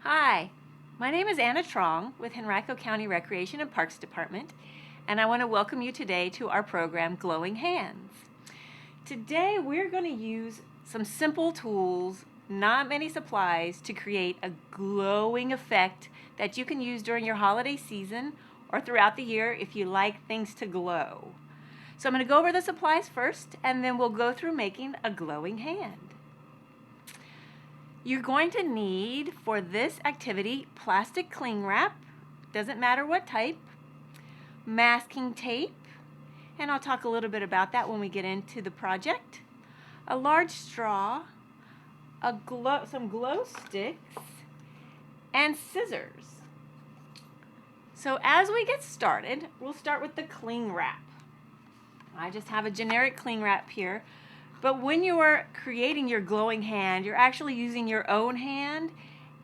Hi, my name is Anna Trong with Henrico County Recreation and Parks Department, and I want to welcome you today to our program, Glowing Hands. Today we're going to use some simple tools, not many supplies, to create a glowing effect that you can use during your holiday season or throughout the year if you like things to glow. So I'm going to go over the supplies first, and then we'll go through making a glowing hand. You're going to need, for this activity, plastic cling wrap, doesn't matter what type, masking tape, and I'll talk a little bit about that when we get into the project, a large straw, some glow sticks, and scissors. So as we get started, we'll start with the cling wrap. I just have a generic cling wrap here. But when you are creating your glowing hand, you're actually using your own hand.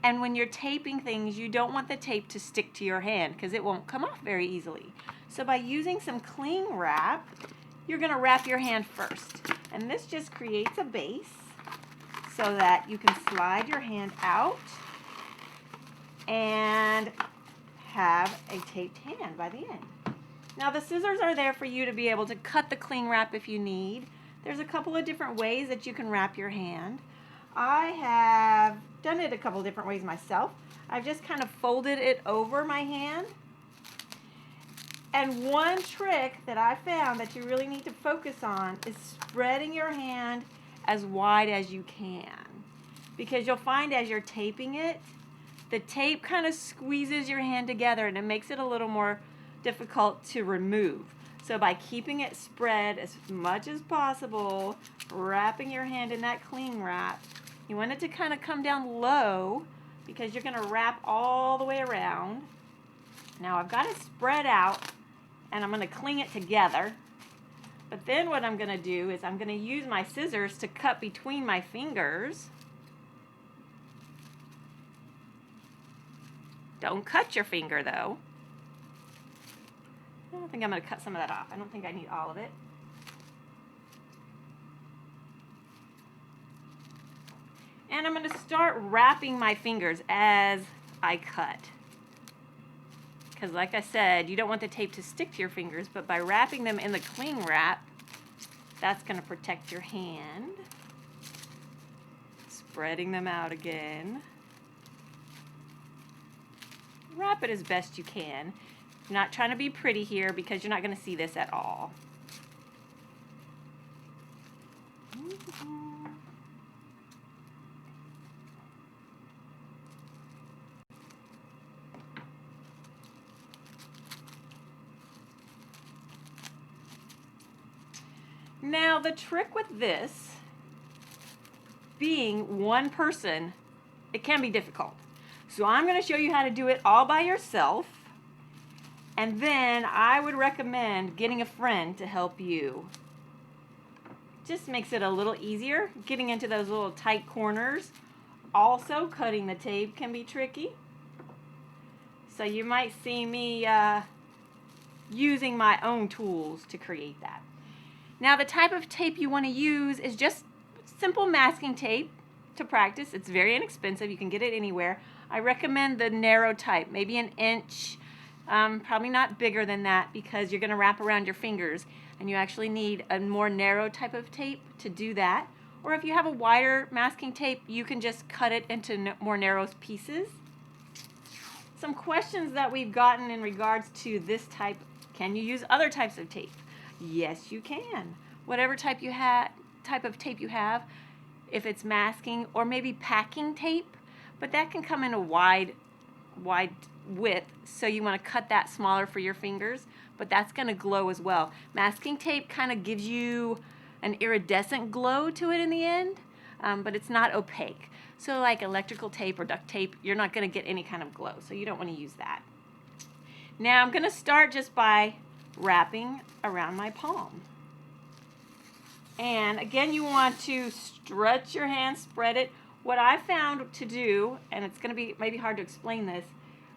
And when you're taping things, you don't want the tape to stick to your hand because it won't come off very easily. So by using some cling wrap, you're going to wrap your hand first. And this just creates a base so that you can slide your hand out and have a taped hand by the end. Now the scissors are there for you to be able to cut the cling wrap if you need. There's a couple of different ways that you can wrap your hand. I have done it a couple of different ways myself. I've just kind of folded it over my hand. And one trick that I found that you really need to focus on is spreading your hand as wide as you can. Because you'll find as you're taping it, the tape kind of squeezes your hand together and it makes it a little more difficult to remove. So by keeping it spread as much as possible, wrapping your hand in that cling wrap, you want it to kind of come down low because you're going to wrap all the way around. Now I've got it spread out and I'm going to cling it together. But then what I'm going to do is I'm going to use my scissors to cut between my fingers. Don't cut your finger though. I think I'm going to cut some of that off. I don't think I need all of it. And I'm going to start wrapping my fingers as I cut. Because like I said, you don't want the tape to stick to your fingers, but by wrapping them in the cling wrap, that's going to protect your hand. Spreading them out again. Wrap it as best you can. I'm not trying to be pretty here because you're not going to see this at all. Now the trick with this, being one person, it can be difficult. So I'm going to show you how to do it all by yourself. And then I would recommend getting a friend to help you. Just makes it a little easier getting into those little tight corners. Also, cutting the tape can be tricky. So you might see me using my own tools to create that. Now the type of tape you want to use is just simple masking tape to practice. It's very inexpensive. You can get it anywhere. I recommend the narrow type, maybe an inch. Probably not bigger than that because you're going to wrap around your fingers and you actually need a more narrow type of tape to do that. Or if you have a wider masking tape, you can just cut it into more narrow pieces. Some questions that we've gotten in regards to this type: can you use other types of tape? Yes, you can. Whatever type of tape you have, if it's masking or maybe packing tape, but that can come in a wide width, so you want to cut that smaller for your fingers, but that's going to glow as well. Masking tape kind of gives you an iridescent glow to it in the end, but it's not opaque. So like electrical tape or duct tape, you're not going to get any kind of glow, so you don't want to use that. Now I'm going to start just by wrapping around my palm. And again, you want to stretch your hand, spread it. What I found to do, and it's going to be maybe hard to explain this,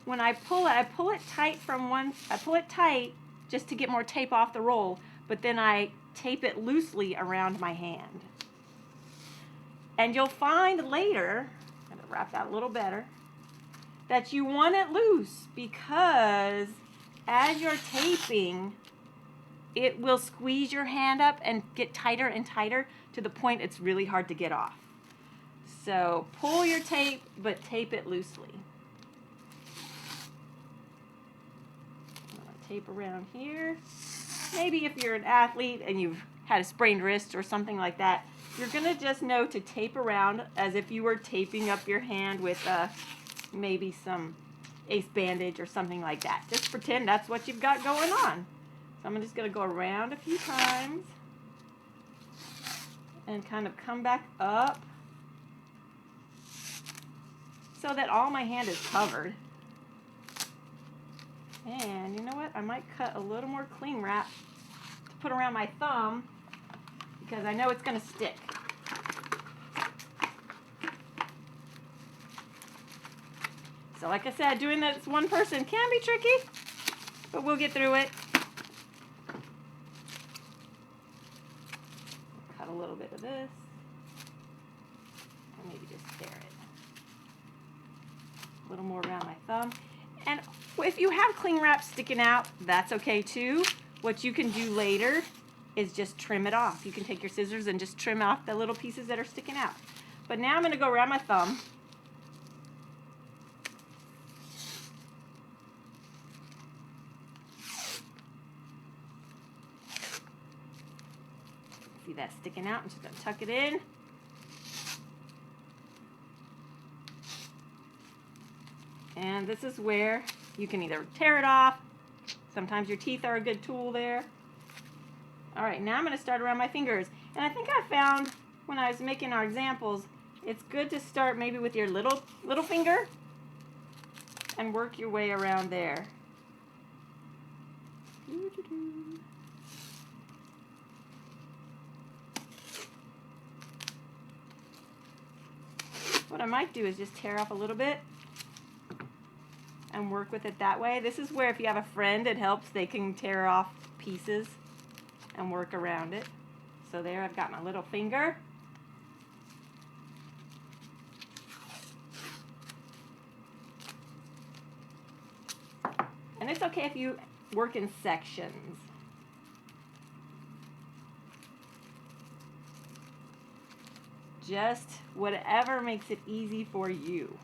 when I pull it tight I pull it tight just to get more tape off the roll, but then I tape it loosely around my hand. And you'll find later, I'm going to wrap that a little better, that you want it loose, because as you're taping, it will squeeze your hand up and get tighter and tighter to the point it's really hard to get off. So pull your tape, but tape it loosely. I'm gonna tape around here. Maybe if you're an athlete and you've had a sprained wrist or something like that, you're gonna just know to tape around as if you were taping up your hand with maybe some ace bandage or something like that. Just pretend that's what you've got going on. So I'm just gonna go around a few times and kind of come back up so that all my hand is covered. And you know what? I might cut a little more cling wrap to put around my thumb because I know it's gonna stick. So like I said, doing this one person can be tricky, but we'll get through it. Cut a little bit of this, and maybe just tear it. A little more around my thumb. And if you have cling wrap sticking out, that's okay too. What you can do later is just trim it off. You can take your scissors and just trim off the little pieces that are sticking out. But now I'm gonna go around my thumb. See that sticking out? I'm just gonna tuck it in. And this is where you can either tear it off. Sometimes your teeth are a good tool there. All right, now I'm gonna start around my fingers. And I think I found when I was making our examples, it's good to start maybe with your little finger and work your way around there. What I might do is just tear off a little bit and work with it that way. This is where if you have a friend, it helps. They can tear off pieces and work around it. So there, I've got my little finger. And it's okay if you work in sections. Just whatever makes it easy for you.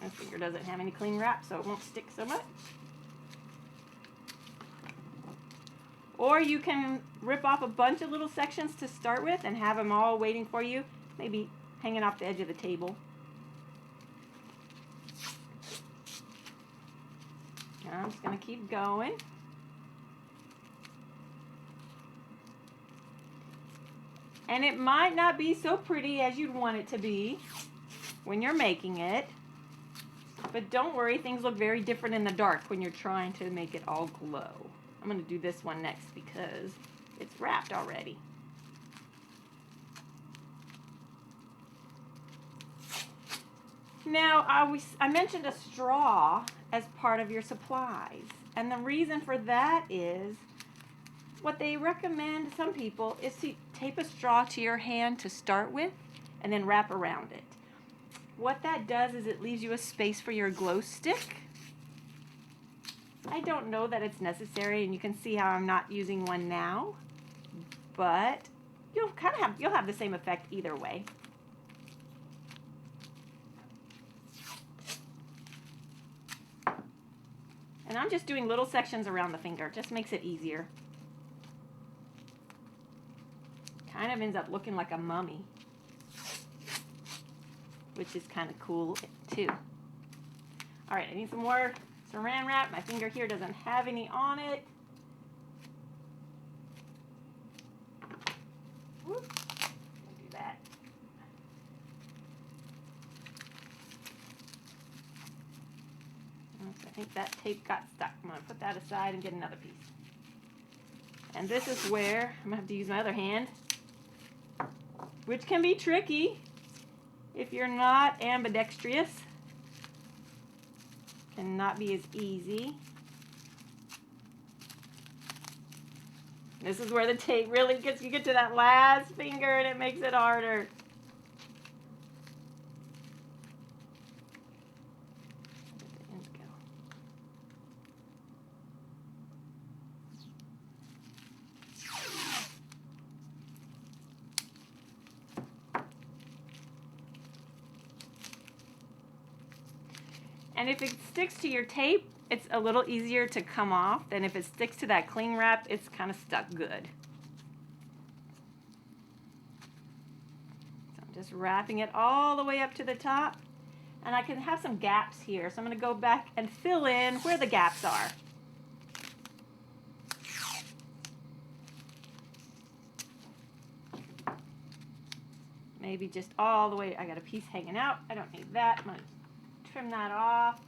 My finger doesn't have any cling wrap, so it won't stick so much. Or you can rip off a bunch of little sections to start with and have them all waiting for you, maybe hanging off the edge of the table. I'm just going to keep going. And it might not be so pretty as you'd want it to be when you're making it. But don't worry, things look very different in the dark when you're trying to make it all glow. I'm going to do this one next because it's wrapped already. Now, I mentioned a straw as part of your supplies. And the reason for that is what they recommend, some people, is to tape a straw to your hand to start with and then wrap around it. What that does is it leaves you a space for your glow stick. I don't know that it's necessary, and you can see how I'm not using one now, but you'll have the same effect either way. And I'm just doing little sections around the finger. It just makes it easier. Kind of ends up looking like a mummy, which is kind of cool too. All right, I need some more saran wrap. My finger here doesn't have any on it. Whoop. Do that. Oops, I think that tape got stuck. I'm going to put that aside and get another piece. And this is where I'm going to have to use my other hand, which can be tricky if you're not ambidextrous. Cannot be as easy. This is where the tape really gets, you get to that last finger and it makes it harder. And if it sticks to your tape, it's a little easier to come off than if it sticks to that cling wrap, it's kind of stuck good. So I'm just wrapping it all the way up to the top. And I can have some gaps here, so I'm going to go back and fill in where the gaps are. Maybe just all the way. I got a piece hanging out. I don't need that. I'm going to trim that off.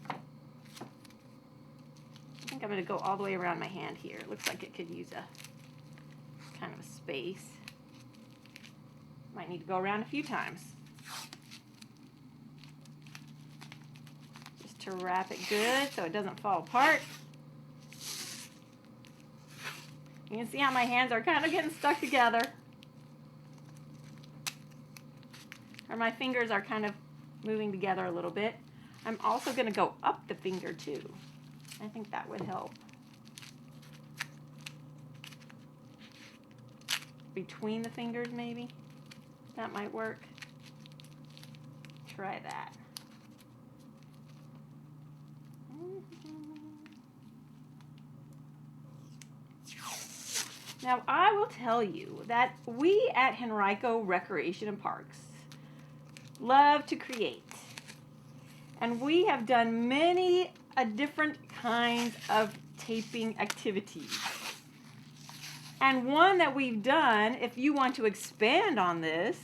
I think I'm going to go all the way around my hand here. It looks like it could use a kind of a space. Might need to go around a few times. Just to wrap it good so it doesn't fall apart. You can see how my hands are kind of getting stuck together. Or my fingers are kind of moving together a little bit. I'm also going to go up the finger too. I think that would help. Between the fingers maybe. That might work. Try that. Now I will tell you that we at Henrico Recreation and Parks love to create. And we have done many different kinds of taping activities. And one that we've done, if you want to expand on this,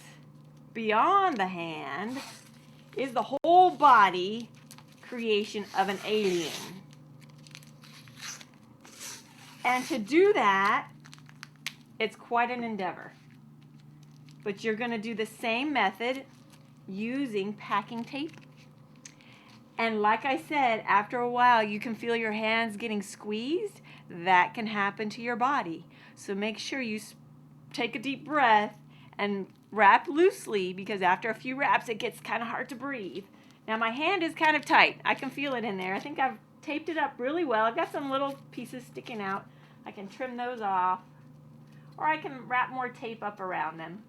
beyond the hand, is the whole body creation of an alien. And to do that, it's quite an endeavor. But you're going to do the same method using packing tape. And like I said, after a while, you can feel your hands getting squeezed. That can happen to your body. So make sure you take a deep breath and wrap loosely, because after a few wraps, it gets kind of hard to breathe. Now my hand is kind of tight. I can feel it in there. I think I've taped it up really well. I've got some little pieces sticking out. I can trim those off. Or I can wrap more tape up around them.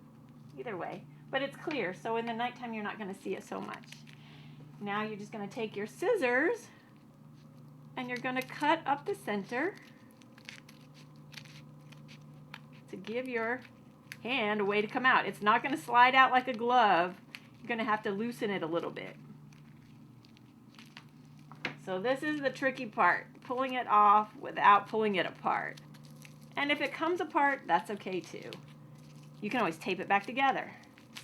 Either way. But it's clear, so in the nighttime you're not going to see it so much. Now you're just going to take your scissors and you're going to cut up the center to give your hand a way to come out. It's not going to slide out like a glove. You're going to have to loosen it a little bit. So this is the tricky part, pulling it off without pulling it apart. And if it comes apart, that's okay too. You can always tape it back together.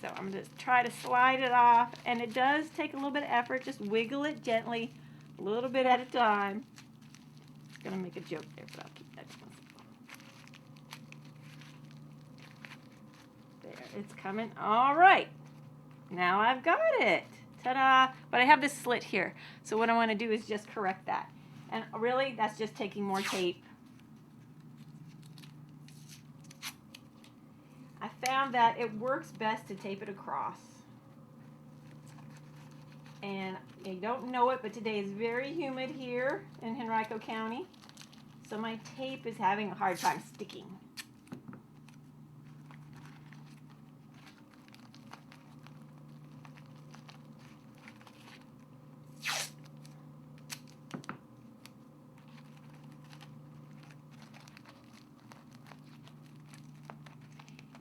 So I'm going to try to slide it off, and it does take a little bit of effort. Just wiggle it gently, a little bit at a time. I'm going to make a joke there, but I'll keep that to myself. There, it's coming. All right. Now I've got it. Ta-da! But I have this slit here. So what I want to do is just correct that. And really, that's just taking more tape. I found that it works best to tape it across. And you don't know it, but today is very humid here in Henrico County. So my tape is having a hard time sticking.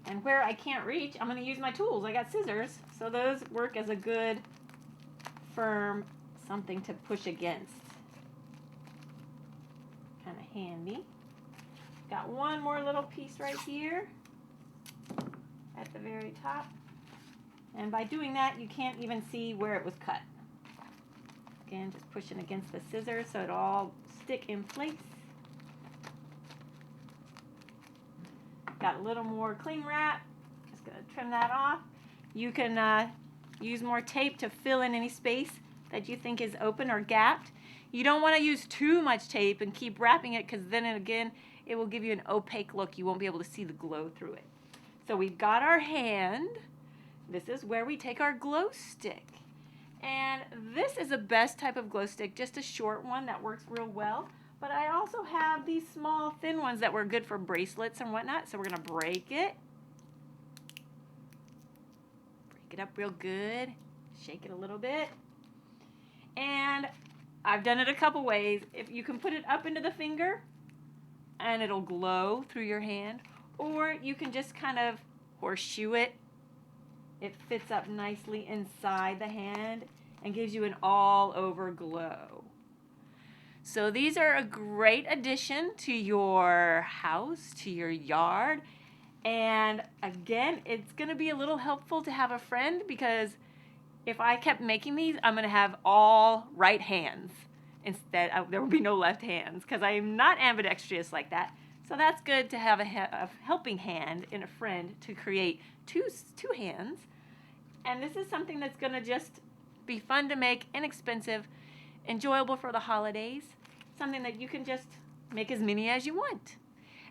And where I can't reach, I'm going to use my tools. I got scissors, so those work as a good, firm something to push against. Kind of handy. Got one more little piece right here at the very top. And by doing that, you can't even see where it was cut. Again, just pushing against the scissors so it'll all stick in place. Got a little more cling wrap. Just going to trim that off. You can use more tape to fill in any space that you think is open or gapped. You don't want to use too much tape and keep wrapping it, because then again it will give you an opaque look. You won't be able to see the glow through it. So we've got our hand. This is where we take our glow stick. And this is the best type of glow stick, just a short one that works real well. But I also have these small, thin ones that were good for bracelets and whatnot. So we're going to break it. Break it up real good. Shake it a little bit. And I've done it a couple ways. If you can put it up into the finger and it'll glow through your hand, or you can just kind of horseshoe it. It fits up nicely inside the hand and gives you an all-over glow. So these are a great addition to your house, to your yard. And again, it's going to be a little helpful to have a friend, because if I kept making these, I'm going to have all right hands. Instead, there will be no left hands, because I am not ambidextrous like that. So that's good to have a helping hand in a friend to create two hands. And this is something that's going to just be fun to make, inexpensive, enjoyable for the holidays. Something that you can just make as many as you want.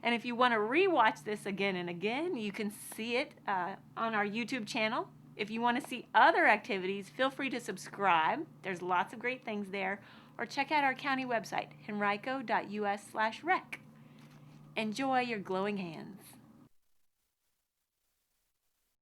And if you want to rewatch this again and again, you can see it on our YouTube channel. If you want to see other activities, feel free to subscribe. There's lots of great things there. Or check out our county website, henrico.us/rec. Enjoy your glowing hands.